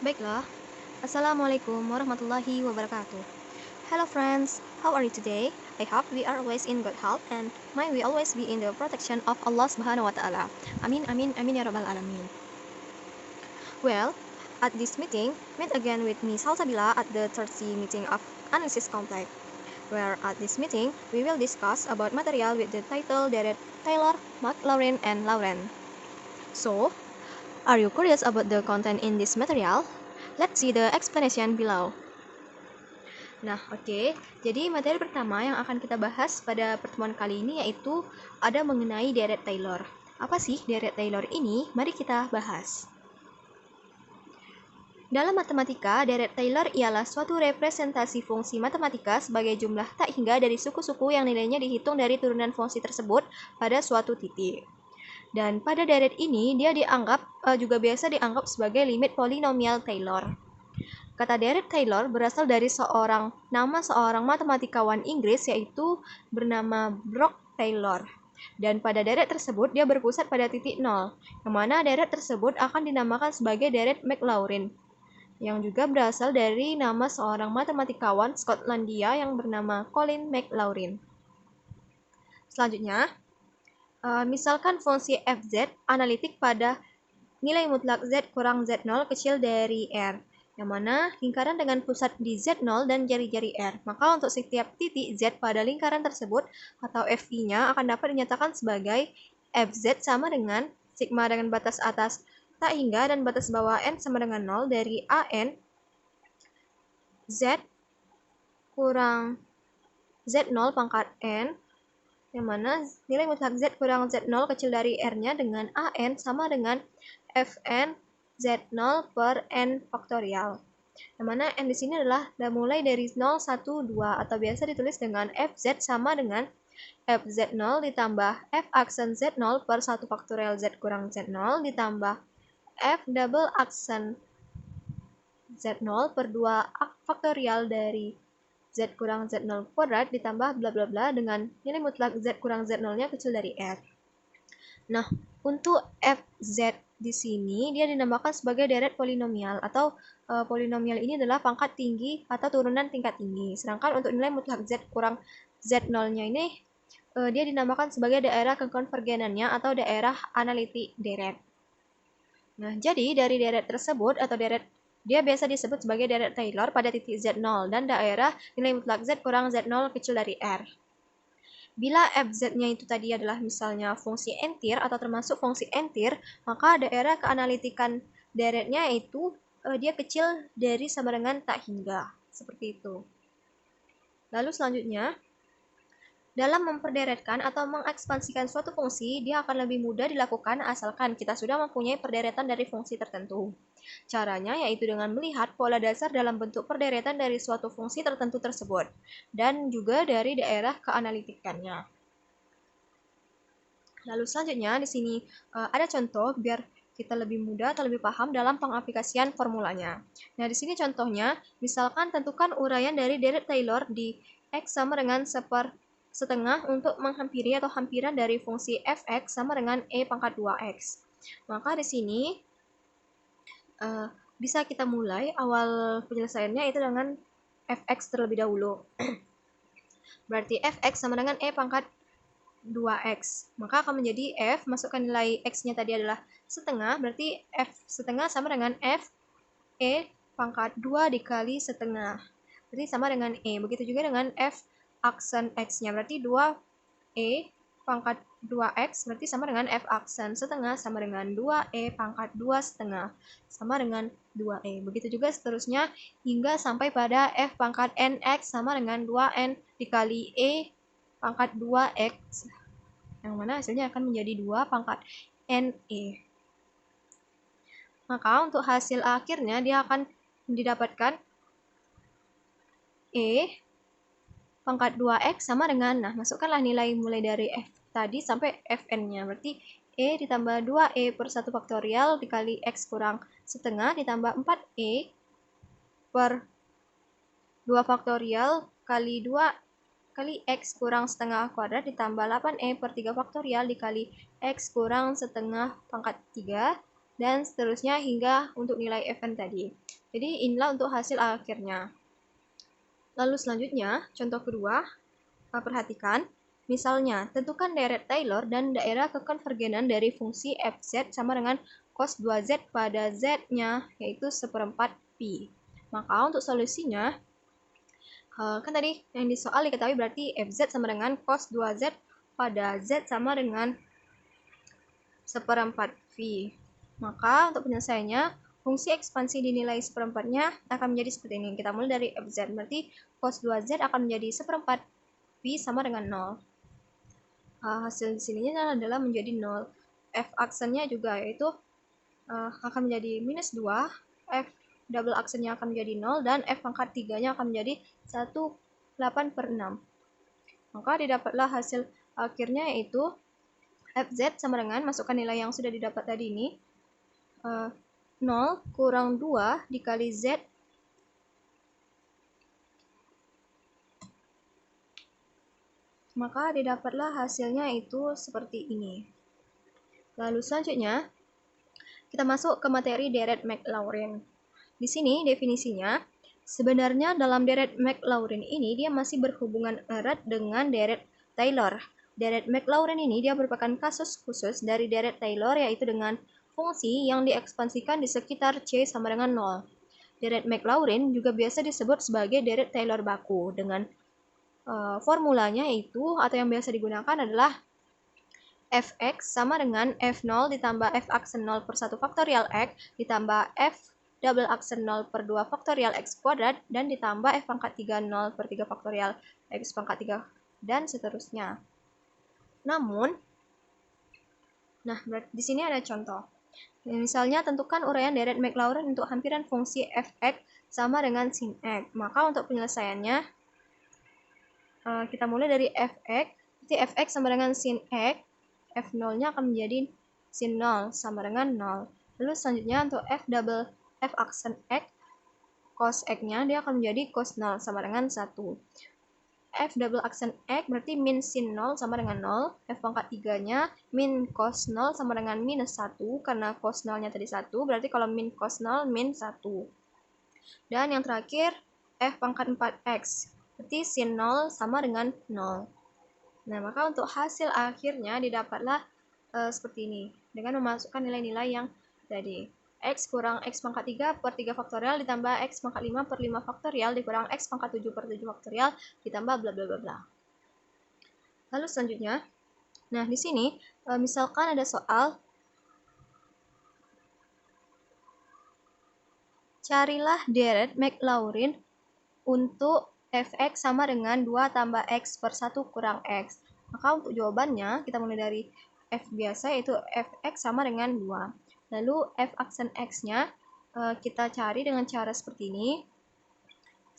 Baiklah, Assalamualaikum warahmatullahi wabarakatuh. Hello friends, how are you today? I hope we are always in good health and may we always be in the protection of Allah Subhanahu wa Ta'ala. Amin, amin, amin ya Rabbal Alamin. Well, at this meeting, meet again with me Salsabila at the 30 meeting of Analysis Complex, where at this meeting, we will discuss about material with the title Derek Taylor, Mark Lauren, and Lauren. So, are you curious about the content in this material? Let's see the explanation below. Nah, oke. Jadi materi pertama yang akan kita bahas pada pertemuan kali ini yaitu ada mengenai deret Taylor. Apa sih deret Taylor ini? Mari kita bahas. Dalam matematika, deret Taylor ialah suatu representasi fungsi matematika sebagai jumlah tak hingga dari suku-suku yang nilainya dihitung dari turunan fungsi tersebut pada suatu titik. Dan pada deret ini, dia juga biasa dianggap sebagai limit polinomial Taylor. Kata deret Taylor berasal dari nama seorang matematikawan Inggris yaitu bernama Brock Taylor. Dan pada deret tersebut dia berpusat pada titik 0, yang mana deret tersebut akan dinamakan sebagai deret Maclaurin, yang juga berasal dari nama seorang matematikawan Skotlandia yang bernama Colin Maclaurin. Selanjutnya, misalkan fungsi fz analitik pada nilai mutlak z kurang z0 kecil dari R, yang mana lingkaran dengan pusat di Z0 dan jari-jari R. Maka untuk setiap titik Z pada lingkaran tersebut atau FI-nya akan dapat dinyatakan sebagai FZ sama dengan sigma dengan batas atas tak hingga dan batas bawah N sama dengan 0 dari AN Z kurang Z0 pangkat N, yang mana nilai mutlak Z kurang Z0 kecil dari R-nya dengan AN sama dengan Fn Z0 per N faktorial. Yang mana N di sini adalah mulai dari 0, 1, 2 atau biasa ditulis dengan Fz sama dengan Fz0 ditambah F aksen Z0 per 1 faktorial Z kurang Z0 ditambah F double aksen Z0 per 2 faktorial dari Z kurang Z0 kuadrat ditambah bla bla bla dengan nilai mutlak Z kurang Z0-nya kecil dari R. Nah, untuk Fz di sini dia dinamakan sebagai deret polinomial atau polinomial ini adalah pangkat tinggi atau turunan tingkat tinggi. Sedangkan untuk nilai mutlak Z kurang Z0-nya ini dia dinamakan sebagai daerah kekonvergenannya atau daerah analitik deret. Nah, jadi dari deret tersebut atau deret dia biasa disebut sebagai deret Taylor pada titik Z0 dan daerah nilai mutlak Z kurang Z0 kecil dari R. Bila Fz-nya itu tadi adalah misalnya fungsi entir atau termasuk fungsi entir, maka daerah keanalitikan deretnya itu dia kecil dari sama dengan tak hingga. Seperti itu. Lalu selanjutnya, dalam memperderetkan atau mengekspansikan suatu fungsi, dia akan lebih mudah dilakukan asalkan kita sudah mempunyai perderetan dari fungsi tertentu. Caranya yaitu dengan melihat pola dasar dalam bentuk perderetan dari suatu fungsi tertentu tersebut, dan juga dari daerah keanalitikannya. Lalu selanjutnya di sini ada contoh biar kita lebih mudah atau lebih paham dalam pengaplikasian formulanya. Nah, di sini contohnya, misalkan tentukan uraian dari deret Taylor di X sama dengan setengah untuk menghampiri atau hampiran dari fungsi fx sama dengan E pangkat 2x. Maka di sini bisa kita mulai awal penyelesaiannya itu dengan fx terlebih dahulu. Berarti fx sama dengan E pangkat 2x. Maka akan menjadi f, masukkan nilai x-nya tadi adalah setengah, berarti f setengah sama dengan f e pangkat 2 dikali setengah. Berarti sama dengan e. Begitu juga dengan f aksen x-nya, berarti 2e pangkat 2x berarti sama dengan f aksen setengah sama dengan 2e pangkat 2 setengah sama dengan 2e. Begitu juga seterusnya hingga sampai pada f pangkat nx sama dengan 2n dikali e pangkat 2x, yang mana hasilnya akan menjadi 2 pangkat NE. Maka untuk hasil akhirnya dia akan didapatkan E pangkat 2x sama dengan, nah masukkanlah nilai mulai dari F tadi sampai Fn-nya, berarti E ditambah 2E per 1 faktorial dikali X kurang setengah ditambah 4E per 2 faktorial kali 2 kali X kurang setengah kuadrat ditambah 8E per 3 faktorial dikali X kurang setengah pangkat 3 dan seterusnya hingga untuk nilai fn tadi. Jadi inilah untuk hasil akhirnya. Lalu selanjutnya, contoh kedua, perhatikan. Misalnya, tentukan deret Taylor dan daerah kekonvergenan dari fungsi fz sama dengan cos 2z pada z-nya, yaitu 1/4 pi. Maka untuk solusinya, kan tadi yang di soal diketahui berarti fz sama dengan cos 2z pada z sama dengan 1/4 pi. Maka untuk penyelesaiannya, fungsi ekspansi dinilai 1/4-nya akan menjadi seperti ini. Kita mulai dari fz, berarti cos 2z akan menjadi 1/4 pi sama dengan 0. Hasil di sininya adalah menjadi 0. F aksennya juga yaitu akan menjadi minus 2, F double aksennya akan menjadi 0, dan F pangkat 3-nya akan menjadi 1/8/6. Maka didapatlah hasil akhirnya yaitu Fz sama dengan, masukkan nilai yang sudah didapat tadi ini, 0 kurang 2 dikali Z maka didapatlah hasilnya itu seperti ini. Lalu selanjutnya, kita masuk ke materi deret Maclaurin. Di sini definisinya, sebenarnya dalam deret Maclaurin ini dia masih berhubungan erat dengan deret Taylor. Deret Maclaurin ini dia merupakan kasus khusus dari deret Taylor, yaitu dengan fungsi yang diekspansikan di sekitar C sama dengan 0. Deret Maclaurin juga biasa disebut sebagai deret Taylor baku dengan formulanya itu atau yang biasa digunakan adalah fx sama dengan f0 ditambah f aksen 0 per 1 faktorial x ditambah f double aksen 0 per 2 faktorial x kuadrat dan ditambah f pangkat 3 0 per 3 faktorial x pangkat 3 dan seterusnya. Namun, di sini ada contoh. Misalnya tentukan uraian deret Maclaurin untuk hampiran fungsi fx sama dengan sin x. Maka untuk penyelesaiannya kita mulai dari fx, jadi fx sama dengan sin x, f0-nya akan menjadi sin 0 sama dengan 0. Lalu selanjutnya untuk f double f aksen x, cos x-nya dia akan menjadi cos 0 sama dengan 1. F double aksen x berarti min sin 0 sama dengan 0. F pangkat 3-nya min cos 0 sama dengan minus 1. Karena cos 0-nya tadi 1, berarti kalau min cos 0, min 1. Dan yang terakhir, F pangkat 4x. Berarti sin 0 sama dengan 0. Nah, maka untuk hasil akhirnya didapatlah seperti ini. Dengan memasukkan nilai-nilai yang tadi. X kurang X pangkat 3 per 3 faktorial ditambah X pangkat 5 per 5 faktorial dikurang X pangkat 7 per 7 faktorial ditambah bla bla bla bla. Lalu selanjutnya, nah di sini misalkan ada soal carilah deret Maclaurin untuk fx sama dengan 2 tambah x per 1 kurang x. Maka untuk jawabannya kita mulai dari f biasa yaitu fx sama dengan 2. Lalu f aksen x-nya kita cari dengan cara seperti ini.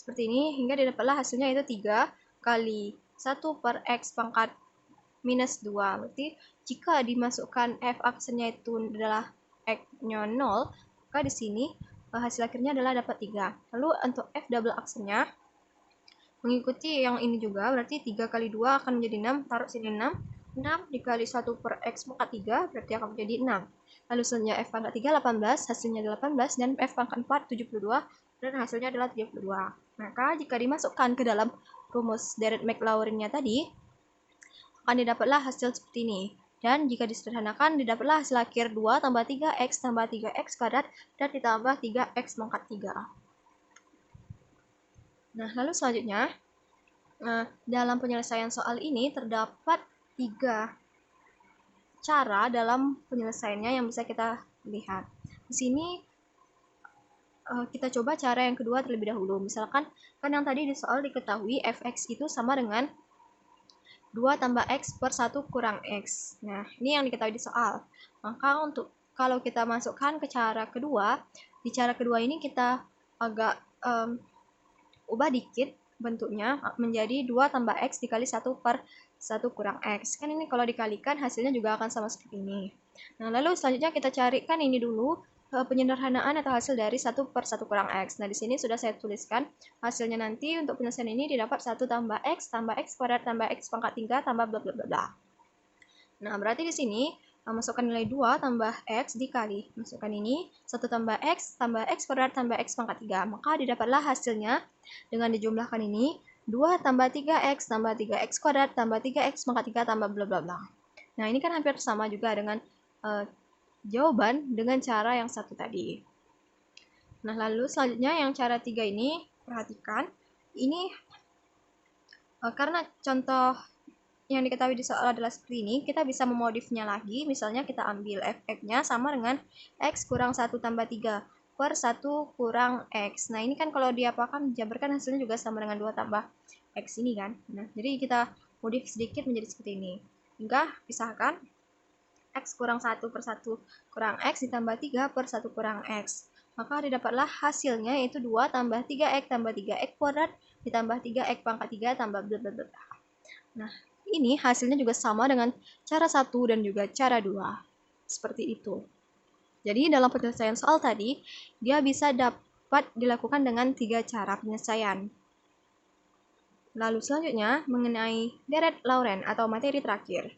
Seperti ini hingga didapatlah hasilnya itu 3 kali 1 per x pangkat minus 2. Berarti jika dimasukkan f aksennya itu adalah x-nya 0, maka di sini hasil akhirnya adalah dapat 3. Lalu untuk f double aksennya mengikuti yang ini juga, berarti 3 kali 2 akan menjadi 6, taruh sini 6. 6 dikali 1 per x pangkat 3, berarti akan menjadi 6. Lalu selanjutnya f pangkat 3, 18, hasilnya adalah 18, dan f pangkat 4, 72, dan hasilnya adalah 72. Maka jika dimasukkan ke dalam rumus deret Maclaurin-nya tadi, akan didapatlah hasil seperti ini. Dan jika disederhanakan, didapatlah hasil akhir 2 tambah 3x tambah 3x kuadrat, dan ditambah 3x pangkat 3. Nah, lalu selanjutnya, dalam penyelesaian soal ini terdapat 3 cara dalam penyelesaiannya yang bisa kita lihat. Di sini kita coba cara yang kedua terlebih dahulu. Misalkan, kan yang tadi di soal diketahui fx itu sama dengan 2 tambah x per 1 kurang x. Nah, ini yang diketahui di soal. Maka untuk kalau kita masukkan ke cara kedua, di cara kedua ini kita agak ubah dikit bentuknya menjadi 2 tambah x dikali 1 per 1 kurang x. Kan ini kalau dikalikan hasilnya juga akan sama seperti ini. Nah, lalu selanjutnya kita carikan ini dulu penyederhanaan atau hasil dari 1 per 1 kurang x. Nah, di sini sudah saya tuliskan hasilnya nanti untuk penyelesaian ini didapat 1 tambah x kuadrat tambah x pangkat 3 tambah bla bla bla bla. Nah, berarti di sini masukkan nilai 2 tambah X dikali. Masukkan ini, 1 tambah X kuadrat tambah X pangkat 3. Maka didapatlah hasilnya dengan dijumlahkan ini, 2 tambah 3X tambah 3X kuadrat tambah 3X pangkat 3 tambah bla bla bla. Nah, ini kan hampir sama juga dengan jawaban dengan cara yang satu tadi. Nah, lalu selanjutnya yang cara 3 ini, perhatikan. Ini karena contoh yang diketahui di soal adalah seperti ini, kita bisa memodifnya lagi. Misalnya kita ambil fx-nya sama dengan x kurang 1 tambah 3 per 1 kurang x. Nah, ini kan kalau diapakan, dijabarkan hasilnya juga sama dengan 2 tambah x ini kan. Nah, jadi kita modif sedikit menjadi seperti ini. Hingga pisahkan x kurang 1 per 1 kurang x ditambah 3 per 1 kurang x. Maka didapatlah hasilnya yaitu 2 tambah 3x tambah 3x kuadrat ditambah 3x pangkat 3 tambah bla bla bla. Nah, ini hasilnya juga sama dengan cara 1 dan juga cara 2. Seperti itu. Jadi dalam penyelesaian soal tadi, dia bisa dapat dilakukan dengan 3 cara penyelesaian. Lalu selanjutnya mengenai deret Laurent atau materi terakhir.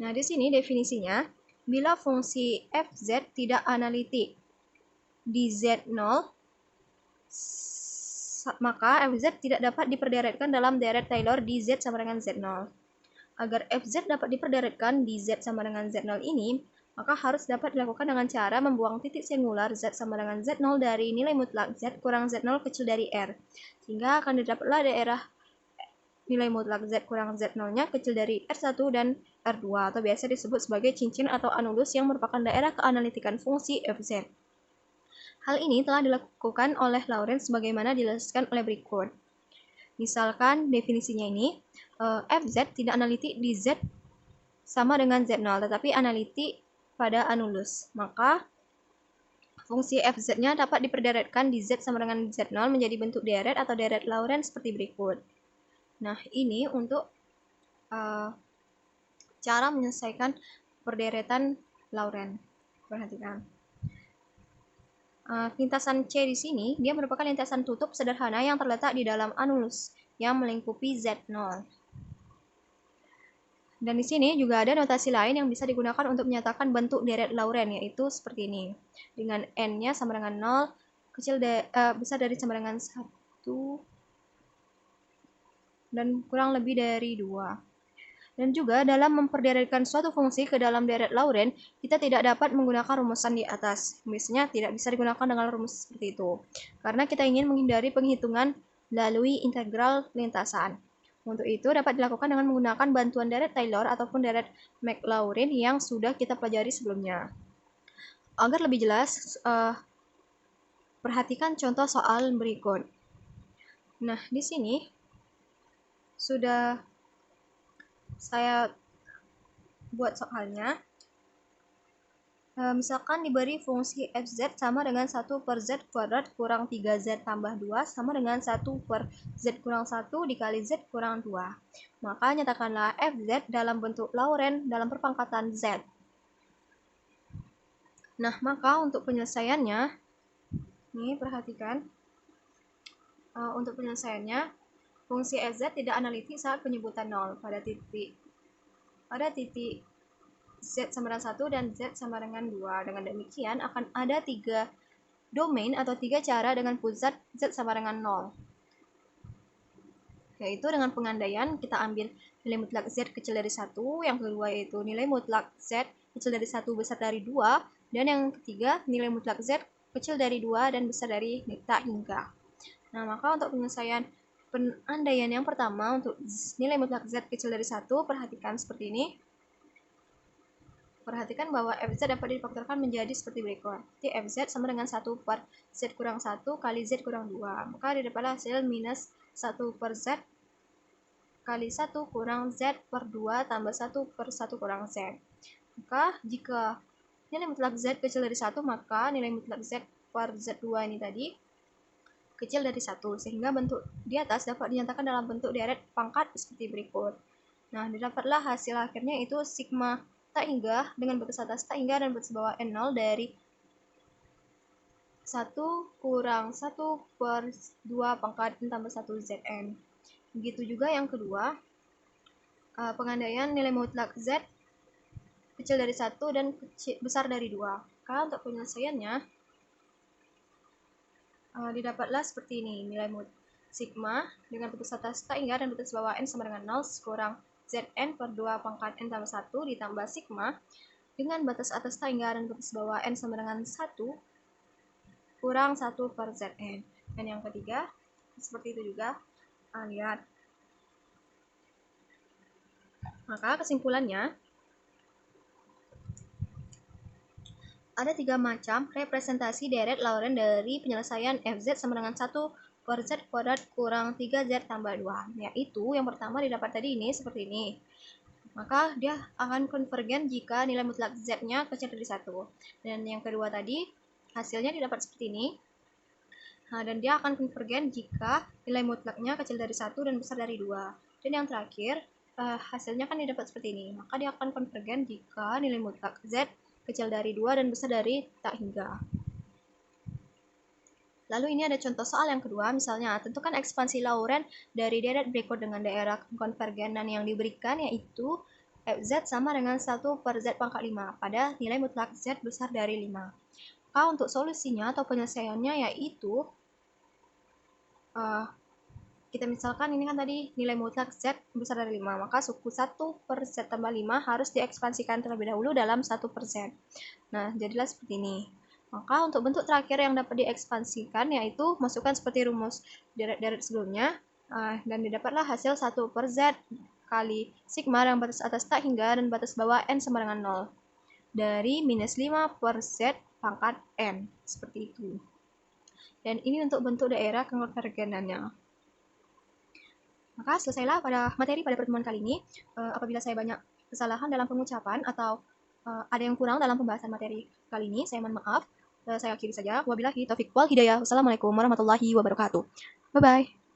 Nah, di sini definisinya, bila fungsi fz tidak analitik di z0, maka fz tidak dapat diperderetkan dalam deret Taylor di z sama dengan z0. Agar fz dapat diperderetkan di z sama dengan z0 ini, maka harus dapat dilakukan dengan cara membuang titik singular z sama dengan z0 dari nilai mutlak z kurang z0 kecil dari r. Sehingga akan didapatlah daerah nilai mutlak z kurang z0-nya kecil dari r1 dan r2, atau biasa disebut sebagai cincin atau anulus yang merupakan daerah keanalitikan fungsi fz. Hal ini telah dilakukan oleh Laurent sebagaimana dijelaskan oleh berikut. Misalkan definisinya ini, fz tidak analitik di z sama dengan z0, tetapi analitik pada anulus. Maka fungsi fz-nya dapat diperderetkan di z sama dengan z0 menjadi bentuk deret atau deret Laurent seperti berikut. Nah, ini untuk cara menyelesaikan perderetan Laurent. Perhatikan. Lintasan C di sini, dia merupakan lintasan tutup sederhana yang terletak di dalam anulus yang melingkupi Z0. Dan di sini juga ada notasi lain yang bisa digunakan untuk menyatakan bentuk deret Laurent, yaitu seperti ini. Dengan N-nya sama dengan 0, besar dari sama dengan 1, dan kurang lebih dari 2. Dan juga dalam memperderetkan suatu fungsi ke dalam deret Laurent, kita tidak dapat menggunakan rumusan di atas. Biasanya tidak bisa digunakan dengan rumus seperti itu, karena kita ingin menghindari penghitungan melalui integral lintasan. Untuk itu dapat dilakukan dengan menggunakan bantuan deret Taylor ataupun deret Maclaurin yang sudah kita pelajari sebelumnya. Agar lebih jelas, perhatikan contoh soal berikut. Nah, di sini sudah saya buat soalnya. Misalkan diberi fungsi fz sama dengan 1 per z kuadrat kurang 3z tambah 2 sama dengan 1 per z kurang 1 dikali z kurang 2. Maka nyatakanlah fz dalam bentuk Laurent dalam perpangkatan z. Nah, maka untuk penyelesaiannya, ini perhatikan. Untuk penyelesaiannya, fungsi fz tidak analitik saat penyebutan 0 pada titik z sama dengan 1 dan z sama dengan 2. Dengan demikian akan ada 3 domain atau 3 cara dengan pusat z sama dengan 0. Yaitu dengan pengandaian kita ambil nilai mutlak z kecil dari 1, yang kedua yaitu nilai mutlak z kecil dari 1 besar dari 2, dan yang ketiga nilai mutlak z kecil dari 2 dan besar dari tak hingga. Nah, maka untuk penyelesaian pengandaian yang pertama untuk nilai mutlak z kecil dari 1, perhatikan seperti ini. Perhatikan bahwa fz dapat difaktorkan menjadi seperti berikut. Jadi fz sama dengan 1 per z kurang 1 kali z kurang 2. Maka didapatlah hasil minus 1 per z kali 1 kurang z per 2 tambah 1 per 1 kurang z. Maka jika nilai mutlak z kecil dari 1, maka nilai mutlak z per z2 ini tadi kecil dari 1. Sehingga bentuk di atas dapat dinyatakan dalam bentuk deret pangkat seperti berikut. Nah, didapatlah hasil akhirnya itu sigma tak hingga dengan batas atas tak hingga dan batas bawah N0 dari 1 kurang 1 per 2 pangkat N tambah 1 Zn. Begitu juga yang kedua, pengandaian nilai mutlak Z kecil dari 1 dan besar dari 2. Maka untuk penyelesaiannya didapatlah seperti ini. Nilai sigma dengan batas atas tak hingga dan batas bawah n sama dengan 0 kurang Zn per 2 pangkat n tambah 1 ditambah sigma dengan batas atas tak hingga dan batas bawah n sama dengan 1 kurang 1 per Zn. Dan yang ketiga, seperti itu juga. Lihat. Maka kesimpulannya, ada 3 macam representasi deret Laurent dari penyelesaian Fz sama dengan 1 per Z kuadrat kurang 3Z tambah 2. Yaitu yang pertama didapat tadi ini seperti ini. Maka dia akan konvergen jika nilai mutlak Z-nya kecil dari 1. Dan yang kedua tadi, hasilnya didapat seperti ini. Dan dia akan konvergen jika nilai mutlaknya kecil dari 1 dan besar dari 2. Dan yang terakhir, hasilnya kan didapat seperti ini. Maka dia akan konvergen jika nilai mutlak Z kecil dari 2 dan besar dari tak hingga. Lalu ini ada contoh soal yang kedua, misalnya tentukan ekspansi Laurent dari deret berikut dengan daerah konvergenan yang diberikan, yaitu Fz sama dengan 1 per Z pangkat 5 pada nilai mutlak Z besar dari 5. Maka untuk solusinya atau penyelesaiannya yaitu kita misalkan ini kan tadi nilai mutlak Z besar dari 5, maka suku 1 per Z tambah 5 harus diekspansikan terlebih dahulu dalam 1 per Z. Nah, jadilah seperti ini. Maka untuk bentuk terakhir yang dapat diekspansikan yaitu masukkan seperti rumus deret-deret sebelumnya, dan didapatlah hasil 1 per Z kali sigma dengan batas atas tak hingga dan batas bawah N sama dengan 0 dari minus 5 per Z pangkat N, seperti itu. Dan ini untuk bentuk daerah konvergenannya. Maka selesailah materi pada pertemuan kali ini. Apabila saya banyak kesalahan dalam pengucapan atau ada yang kurang dalam pembahasan materi kali ini, saya mohon maaf. Saya akhiri saja. Wabillahi taufiq wal hidayah. Wassalamualaikum warahmatullahi wabarakatuh. Bye-bye.